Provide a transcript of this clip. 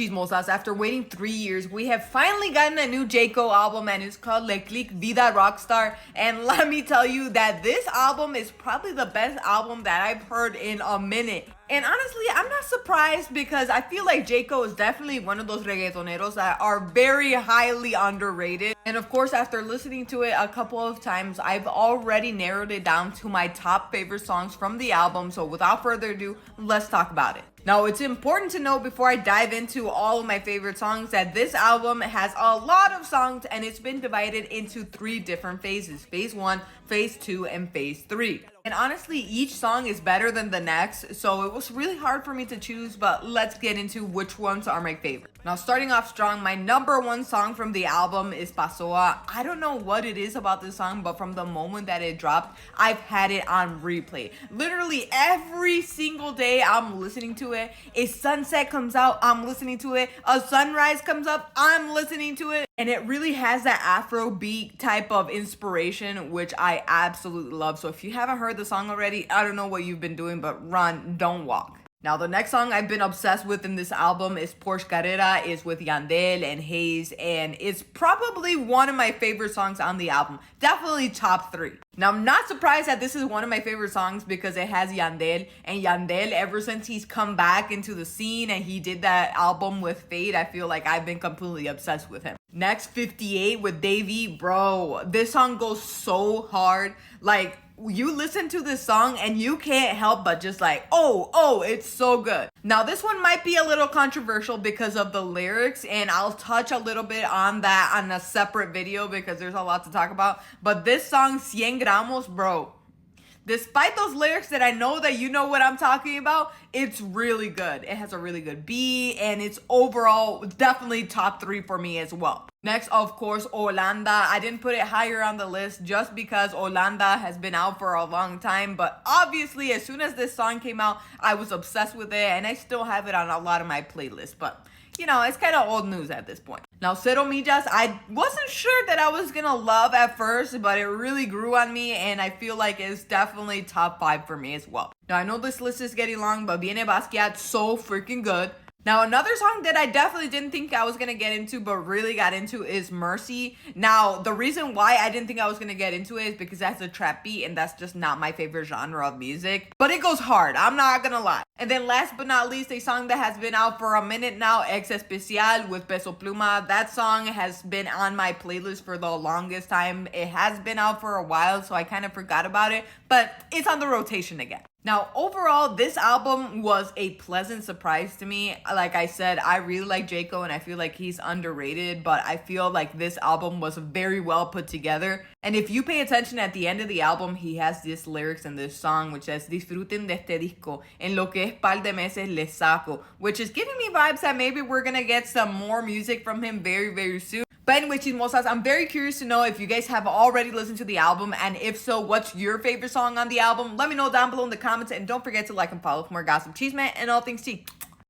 Chismosas, after waiting 3 years, we have finally gotten a new Jhayco album, and it's called Clique Vida Rockstar. And let me tell you that this album is probably the best album that I've heard in a minute. And honestly, I'm not surprised because I feel like Jhayco is definitely one of those reggaetoneros that are very highly underrated. And of course, after listening to it a couple of times, I've already narrowed it down to my top favorite songs from the album. So without further ado, let's talk about it. Now, it's important to know before I dive into all of my favorite songs that this album has a lot of songs and it's been divided into 3 different phases. Phase 1, Phase 2, and Phase 3. And honestly, each song is better than the next, so it was really hard for me to choose, but let's get into which ones are my favorite. Now, starting off strong, my number 1 song from the album is Pasoa. I don't know what it is about this song, but from the moment that it dropped, I've had it on replay. Literally every single day I'm listening to it. A sunset comes out, I'm listening to it. A sunrise comes up, I'm listening to it. And it really has that Afrobeat type of inspiration, which I absolutely love. So if you haven't heard the song already, I don't know what you've been doing, but run, don't walk. Now, the next song I've been obsessed with in this album is Porsche Carrera. It's with Yandel and Hayes, and it's probably one of my favorite songs on the album. Definitely top 3. Now, I'm not surprised that this is one of my favorite songs because it has Yandel, and Yandel, ever since he's come back into the scene and he did that album with Fade, I feel like I've been completely obsessed with him. Next, 58 with Davey. Bro, this song goes so hard. Like, you listen to this song and you can't help but just like, oh, it's so good. Now, this one might be a little controversial because of the lyrics, and I'll touch a little bit on that on a separate video because there's a lot to talk about. But this song, 100 gramos, bro, despite those lyrics that I know that you know what I'm talking about, it's really good. It has a really good beat, and it's overall definitely top 3 for me as well. Next, of course, Holanda. I didn't put it higher on the list just because Holanda has been out for a long time. But obviously, as soon as this song came out, I was obsessed with it, and I still have it on a lot of my playlists. But you know, it's kind of old news at this point. Now, Cero Millas, I wasn't sure that I was gonna love at first, but it really grew on me, and I feel like it's definitely top 5 for me as well. Now, I know this list is getting long, but Viene Basquiat, so freaking good. Now, another song that I definitely didn't think I was going to get into, but really got into is Mercy. Now, the reason why I didn't think I was going to get into it is because that's a trap beat, and that's just not my favorite genre of music. But it goes hard, I'm not going to lie. And then last but not least, a song that has been out for a minute now, Ex Especial with Peso Pluma. That song has been on my playlist for the longest time. It has been out for a while, so I kind of forgot about it, but it's on the rotation again. Now, overall, this album was a pleasant surprise to me. Like I said, I really like Jhayco and I feel like he's underrated, but I feel like this album was very well put together. And if you pay attention at the end of the album, he has this lyrics in this song, which says, "Disfruten de este disco, en lo que es par de meses les saco," which is giving me vibes that maybe we're gonna get some more music from him very, very soon. But anyway, Chismosas, I'm very curious to know if you guys have already listened to the album, and if so, what's your favorite song on the album? Let me know down below in the comments, and don't forget to like and follow for more gossip, chisme, and all things tea.